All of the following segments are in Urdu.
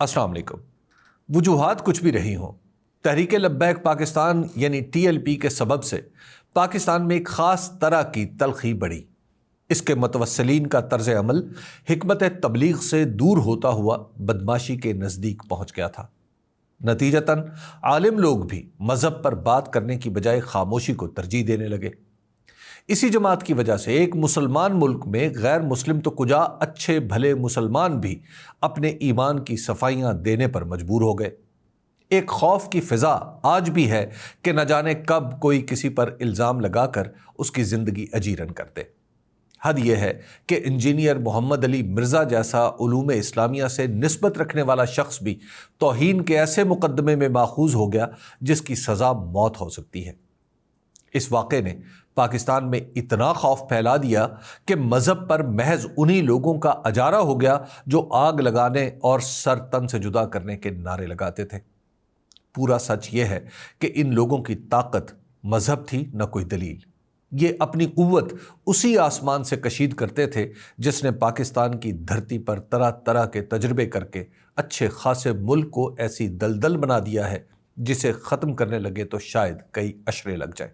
السلام علیکم۔ وجوہات کچھ بھی رہی ہوں، تحریک لبیک پاکستان یعنی TLP کے سبب سے پاکستان میں ایک خاص طرح کی تلخی بڑھی۔ اس کے متوسلین کا طرز عمل حکمت تبلیغ سے دور ہوتا ہوا بدماشی کے نزدیک پہنچ گیا تھا۔ نتیجتاً عالم لوگ بھی مذہب پر بات کرنے کی بجائے خاموشی کو ترجیح دینے لگے۔ اسی جماعت کی وجہ سے ایک مسلمان ملک میں غیر مسلم تو کجا اچھے بھلے مسلمان بھی اپنے ایمان کی صفائیاں دینے پر مجبور ہو گئے۔ ایک خوف کی فضا آج بھی ہے کہ نہ جانے کب کوئی کسی پر الزام لگا کر اس کی زندگی اجیرن کر دے۔ حد یہ ہے کہ انجینئر محمد علی مرزا جیسا علوم اسلامیہ سے نسبت رکھنے والا شخص بھی توہین کے ایسے مقدمے میں ماخوذ ہو گیا جس کی سزا موت ہو سکتی ہے۔ اس واقعے نے پاکستان میں اتنا خوف پھیلا دیا کہ مذہب پر محض انہی لوگوں کا اجارہ ہو گیا جو آگ لگانے اور سر تن سے جدا کرنے کے نعرے لگاتے تھے۔ پورا سچ یہ ہے کہ ان لوگوں کی طاقت مذہب تھی نہ کوئی دلیل۔ یہ اپنی قوت اسی آسمان سے کشید کرتے تھے جس نے پاکستان کی دھرتی پر طرح طرح کے تجربے کر کے اچھے خاصے ملک کو ایسی دلدل بنا دیا ہے جسے ختم کرنے لگے تو شاید کئی عشرے لگ جائیں۔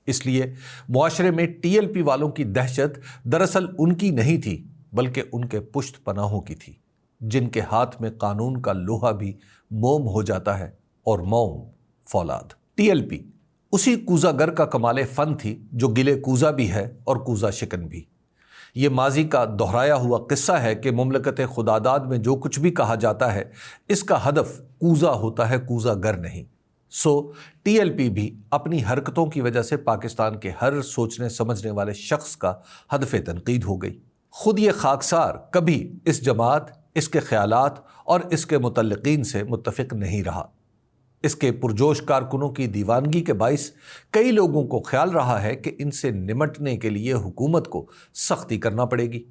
اس لیے معاشرے میں TLP والوں کی دہشت دراصل ان کی نہیں تھی بلکہ ان کے پشت پناہوں کی تھی، جن کے ہاتھ میں قانون کا لوہا بھی موم ہو جاتا ہے اور موم فولاد۔ TLP اسی کوزہ گر کا کمال فن تھی جو گلے کوزہ بھی ہے اور کوزہ شکن بھی۔ یہ ماضی کا دہرایا ہوا قصہ ہے کہ مملکت خداداد میں جو کچھ بھی کہا جاتا ہے اس کا ہدف کوزہ ہوتا ہے، کوزہ گر نہیں۔ TLP بھی اپنی حرکتوں کی وجہ سے پاکستان کے ہر سوچنے سمجھنے والے شخص کا ہدف تنقید ہو گئی۔ خود یہ خاکسار کبھی اس جماعت، اس کے خیالات اور اس کے متعلقین سے متفق نہیں رہا۔ اس کے پرجوش کارکنوں کی دیوانگی کے باعث کئی لوگوں کو خیال رہا ہے کہ ان سے نمٹنے کے لیے حکومت کو سختی کرنا پڑے گی۔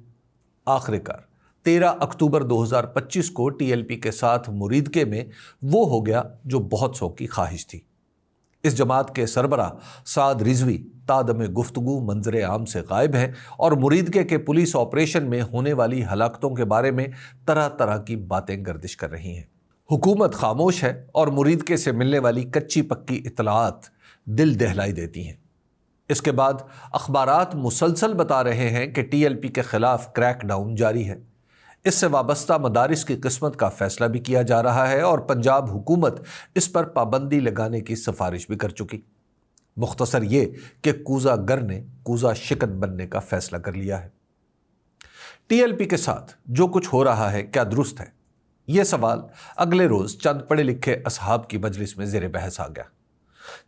آخرکار 13 اکتوبر 2025 کو TLP کے ساتھ مریدکے میں وہ ہو گیا جو بہت سو کی خواہش تھی۔ اس جماعت کے سربراہ سعد رضوی تادم گفتگو منظر عام سے غائب ہیں اور مریدکے کے پولیس آپریشن میں ہونے والی ہلاکتوں کے بارے میں طرح طرح کی باتیں گردش کر رہی ہیں۔ حکومت خاموش ہے اور مریدکے سے ملنے والی کچی پکی اطلاعات دل دہلائی دیتی ہیں۔ اس کے بعد اخبارات مسلسل بتا رہے ہیں کہ TLP کے خلاف کریک ڈاؤن جاری ہے۔ اس سے وابستہ مدارس کی قسمت کا فیصلہ بھی کیا جا رہا ہے اور پنجاب حکومت اس پر پابندی لگانے کی سفارش بھی کر چکی۔ مختصر یہ کہ کوزہ گر نے کوزہ شکن بننے کا فیصلہ کر لیا ہے۔ TLP کے ساتھ جو کچھ ہو رہا ہے کیا درست ہے؟ یہ سوال اگلے روز چند پڑھے لکھے اصحاب کی مجلس میں زیر بحث آ گیا۔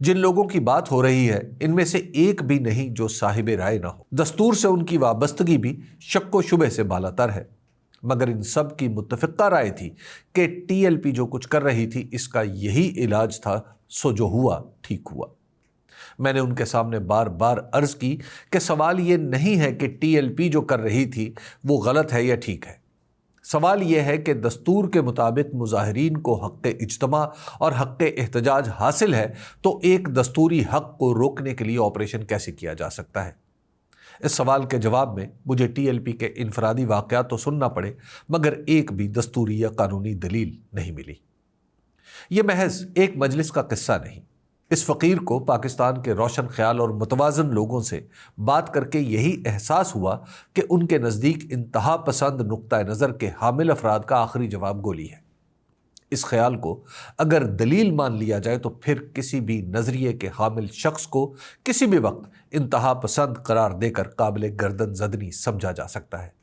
جن لوگوں کی بات ہو رہی ہے ان میں سے ایک بھی نہیں جو صاحب رائے نہ ہو۔ دستور سے ان کی وابستگی بھی شک و شبہ سے بالاتر ہے، مگر ان سب کی متفقہ رائے تھی کہ TLP جو کچھ کر رہی تھی اس کا یہی علاج تھا، سو جو ہوا ٹھیک ہوا۔ میں نے ان کے سامنے بار بار عرض کی کہ سوال یہ نہیں ہے کہ TLP جو کر رہی تھی وہ غلط ہے یا ٹھیک ہے۔ سوال یہ ہے کہ دستور کے مطابق مظاہرین کو حق اجتماع اور حق احتجاج حاصل ہے تو ایک دستوری حق کو روکنے کے لیے آپریشن کیسے کیا جا سکتا ہے؟ اس سوال کے جواب میں مجھے TLP کے انفرادی واقعات تو سننا پڑے مگر ایک بھی دستوری یا قانونی دلیل نہیں ملی۔ یہ محض ایک مجلس کا قصہ نہیں۔ اس فقیر کو پاکستان کے روشن خیال اور متوازن لوگوں سے بات کر کے یہی احساس ہوا کہ ان کے نزدیک انتہا پسند نقطہ نظر کے حامل افراد کا آخری جواب گولی ہے۔ اس خیال کو اگر دلیل مان لیا جائے تو پھر کسی بھی نظریے کے حامل شخص کو کسی بھی وقت انتہا پسند قرار دے کر قابل گردن زدنی سمجھا جا سکتا ہے۔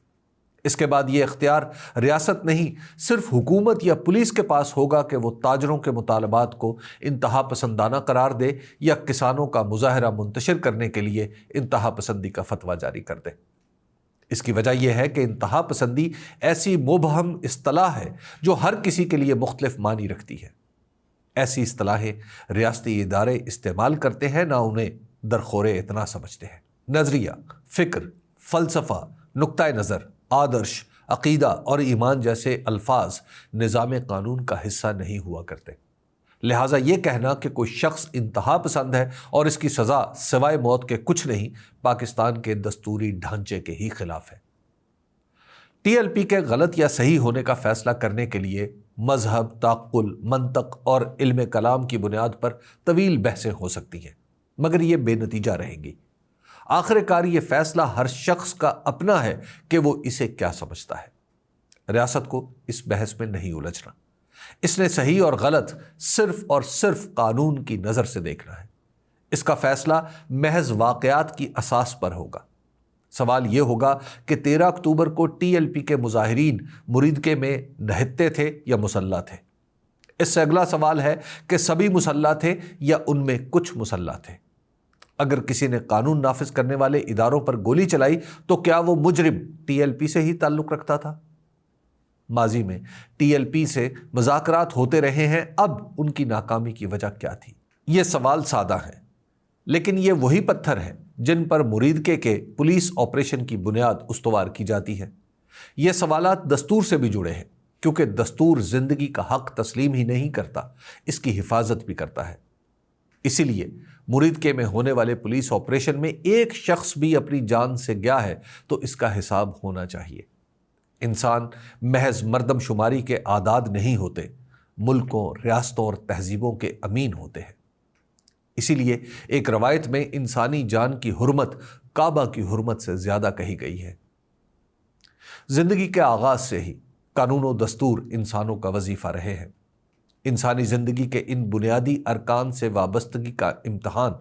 اس کے بعد یہ اختیار ریاست نہیں صرف حکومت یا پولیس کے پاس ہوگا کہ وہ تاجروں کے مطالبات کو انتہا پسندانہ قرار دے یا کسانوں کا مظاہرہ منتشر کرنے کے لیے انتہا پسندی کا فتویٰ جاری کر دے۔ اس کی وجہ یہ ہے کہ انتہا پسندی ایسی مبہم اصطلاح ہے جو ہر کسی کے لیے مختلف معنی رکھتی ہے۔ ایسی اصطلاحیں ریاستی ادارے استعمال کرتے ہیں نہ انہیں درخور اعتنا سمجھتے ہیں۔ نظریہ، فکر، فلسفہ، نقطہ نظر، آدرش، عقیدہ اور ایمان جیسے الفاظ نظام قانون کا حصہ نہیں ہوا کرتے، لہٰذا یہ کہنا کہ کوئی شخص انتہا پسند ہے اور اس کی سزا سوائے موت کے کچھ نہیں، پاکستان کے دستوری ڈھانچے کے ہی خلاف ہے۔ ٹی ایل پی کے غلط یا صحیح ہونے کا فیصلہ کرنے کے لیے مذہب، تعقل، منطق اور علم کلام کی بنیاد پر طویل بحثیں ہو سکتی ہیں، مگر یہ بے نتیجہ رہیں گی۔ آخر کار یہ فیصلہ ہر شخص کا اپنا ہے کہ وہ اسے کیا سمجھتا ہے۔ ریاست کو اس بحث میں نہیں الجھنا، اس نے صحیح اور غلط صرف اور صرف قانون کی نظر سے دیکھنا ہے۔ اس کا فیصلہ محض واقعات کی اساس پر ہوگا۔ سوال یہ ہوگا کہ 13 اکتوبر کو ٹی ایل پی کے مظاہرین مریدکے میں نہتے تھے یا مسلح تھے؟ اس سے اگلا سوال ہے کہ سبھی مسلح تھے یا ان میں کچھ مسلح تھے؟ اگر کسی نے قانون نافذ کرنے والے اداروں پر گولی چلائی تو کیا وہ مجرم ٹی ایل پی سے ہی تعلق رکھتا تھا؟ ماضی میں ٹی ایل پی سے مذاکرات ہوتے رہے ہیں، اب ان کی ناکامی کی وجہ کیا تھی؟ یہ سوال سادہ ہیں، لیکن یہ وہی پتھر ہیں جن پر مریدکے کے پولیس آپریشن کی بنیاد استوار کی جاتی ہے۔ یہ سوالات دستور سے بھی جڑے ہیں، کیونکہ دستور زندگی کا حق تسلیم ہی نہیں کرتا، اس کی حفاظت بھی کرتا ہے۔ اسی لیے مریدکے میں ہونے والے پولیس آپریشن میں ایک شخص بھی اپنی جان سے گیا ہے تو اس کا حساب ہونا چاہیے۔ انسان محض مردم شماری کے اعداد نہیں ہوتے، ملکوں، ریاستوں اور تہذیبوں کے امین ہوتے ہیں۔ اسی لیے ایک روایت میں انسانی جان کی حرمت کعبہ کی حرمت سے زیادہ کہی گئی ہے۔ زندگی کے آغاز سے ہی قانون و دستور انسانوں کا وظیفہ رہے ہیں۔ انسانی زندگی کے ان بنیادی ارکان سے وابستگی کا امتحان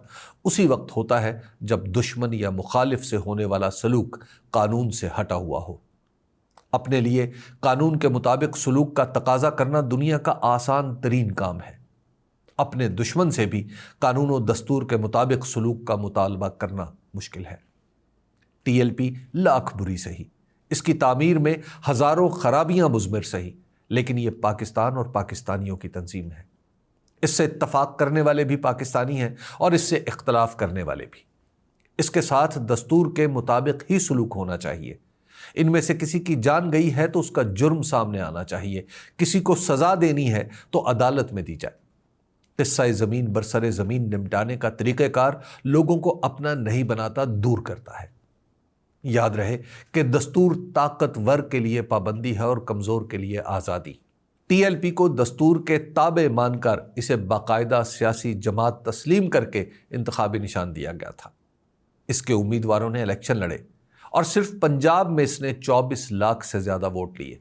اسی وقت ہوتا ہے جب دشمن یا مخالف سے ہونے والا سلوک قانون سے ہٹا ہوا ہو۔ اپنے لیے قانون کے مطابق سلوک کا تقاضا کرنا دنیا کا آسان ترین کام ہے۔ اپنے دشمن سے بھی قانون و دستور کے مطابق سلوک کا مطالبہ کرنا مشکل ہے۔ ٹی ایل پی لاکھ بری سہی، اس کی تعمیر میں ہزاروں خرابیاں مضمر سہی، لیکن یہ پاکستان اور پاکستانیوں کی تنظیم ہے۔ اس سے اتفاق کرنے والے بھی پاکستانی ہیں اور اس سے اختلاف کرنے والے بھی۔ اس کے ساتھ دستور کے مطابق ہی سلوک ہونا چاہیے۔ ان میں سے کسی کی جان گئی ہے تو اس کا جرم سامنے آنا چاہیے، کسی کو سزا دینی ہے تو عدالت میں دی جائے۔ قصہ زمین برسر زمین نمٹانے کا طریقہ کار لوگوں کو اپنا نہیں بناتا، دور کرتا ہے۔ یاد رہے کہ دستور طاقتور کے لیے پابندی ہے اور کمزور کے لیے آزادی۔ ٹی ایل پی کو دستور کے تابع مان کر اسے باقاعدہ سیاسی جماعت تسلیم کر کے انتخابی نشان دیا گیا تھا۔ اس کے امیدواروں نے الیکشن لڑے اور صرف پنجاب میں اس نے 24 لاکھ سے زیادہ ووٹ لیے۔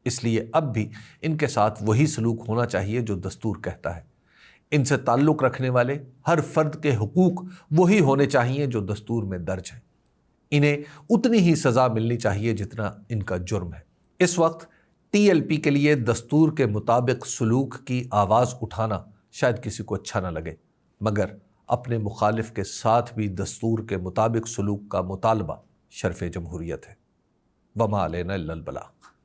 اس لیے اب بھی ان کے ساتھ وہی سلوک ہونا چاہیے جو دستور کہتا ہے۔ ان سے تعلق رکھنے والے ہر فرد کے حقوق وہی ہونے چاہیے جو دستور میں درج ہے۔ انہیں اتنی ہی سزا ملنی چاہیے جتنا ان کا جرم ہے۔ اس وقت ٹی ایل پی کے لیے دستور کے مطابق سلوک کی آواز اٹھانا شاید کسی کو اچھا نہ لگے، مگر اپنے مخالف کے ساتھ بھی دستور کے مطابق سلوک کا مطالبہ شرف جمہوریت ہے۔ وما علینا الا البلاغ۔